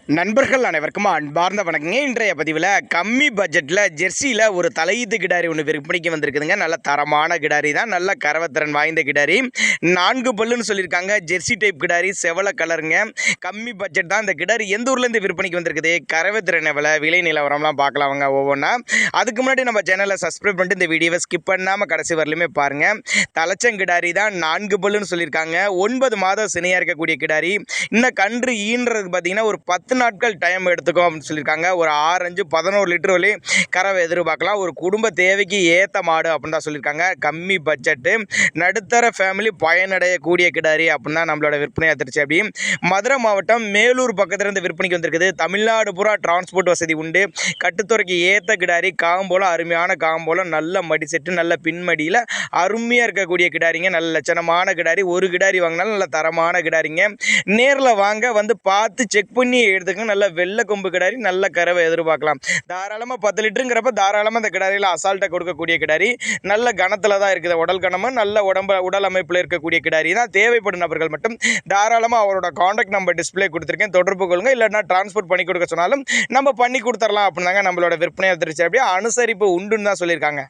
நண்பர்கள் அனைவருக்கும் அன்பார்ந்த வணக்கங்க. இன்றைய பதிவில் கம்மி பட்ஜெட்டில் ஜெர்சியில் ஒரு தலையீத்து கிடாரி ஒன்று விற்பனைக்கு வந்திருக்குதுங்க. நல்ல தரமான கிடாரி தான், நல்ல கரவத்திறன் வாய்ந்த கிடாரி. 4 பல்லுன்னு சொல்லியிருக்காங்க. ஜெர்சி டைப் கிடாரி, செவல கலருங்க. கம்மி பட்ஜெட் தான். இந்த கிடாரி எந்த ஊர்லேருந்து விற்பனைக்கு வந்திருக்குது, கரவத்திறன் எவ்வளோ, விலை நிலவரம்லாம் பார்க்கலாம்ங்க ஒவ்வொன்றா. அதுக்கு முன்னாடி நம்ம சேனலை சப்ஸ்கிரைப் பண்ணிட்டு இந்த வீடியோவை ஸ்கிப் பண்ணாமல் கடைசி வரலையுமே பாருங்கள். தலைச்சங்கிடாரி தான், 4 பல்லுன்னு சொல்லியிருக்காங்க. 9 மாதம் சினையாக இருக்கக்கூடிய கிடாரி. இன்னும் கன்று ஈன்றதுக்கு பார்த்தீங்கன்னா ஒரு 10 நாட்கள் டைம் எடுத்துக்கும் அப்படின்னு சொல்லியிருக்காங்க. ஒரு 6-11 லிட்டர் வரை கறவை எதிர்பார்க்கலாம். ஒரு குடும்ப தேவைக்கு ஏற்ற மாடு அப்படின்னு தான் சொல்லியிருக்காங்க. கம்மி பட்ஜெட்டு, நடுத்தர ஃபேமிலி பயனடையக்கூடிய கிடாரி அப்படின்னு தான் நம்மளோட விற்பனை ஆத்திருச்சு. அப்படி மதுரை மாவட்டம் மேலூர் பக்கத்தில் இருந்து விற்பனைக்கு வந்திருக்குது. தமிழ்நாடு பூரா டிரான்ஸ்போர்ட் வசதி உண்டு. கட்டுத்துறைக்கு ஏற்ற கிடாரி, காம்போல அருமையான காம்போல, நல்ல மடி செட்டு, நல்ல பின்மடியில் அருமையாக இருக்கக்கூடிய கிடாரிங்க. நல்ல லட்சணமான கிடாரி. ஒரு கிடாரி வாங்கினாலும் நல்ல தரமான கிடாரிங்க. நேரில் வாங்க, வந்து பார்த்து செக் பண்ணி எடுத்துக்கங்க. நல்ல வெள்ளை கொம்பு கிடாரி, நல்ல கறவை எதிர்பார்க்கலாம். தாராளமாக 10 லிட்டருங்கிறப்ப தாராளமாக அந்த கிடாரியில் அசால்ட்டாக கொடுக்கக்கூடிய கிடாரி. நல்ல கணத்தில் தான் இருக்குது. உடல் கணமும் நல்ல உடல் அமைப்பில் இருக்கக்கூடிய கிடாரி தான். தேவைப்படும் நபர்கள் மட்டும் தாராளமாக அவரோட காண்டாக்ட் நம்பர் டிஸ்பிளே கொடுத்துருக்கேன், தொடர்பு கொள்ளுங்க. இல்லைன்னா டிரான்ஸ்போர்ட் பண்ணி கொடுக்க சொன்னாலும் நம்ம பண்ணி கொடுத்துடலாம் அப்படின்னாங்க நம்மளோட விற்பனை திருச்சி. அப்படியே அனுசரிப்பு உண்டுன்னு தான் சொல்லியிருக்காங்க.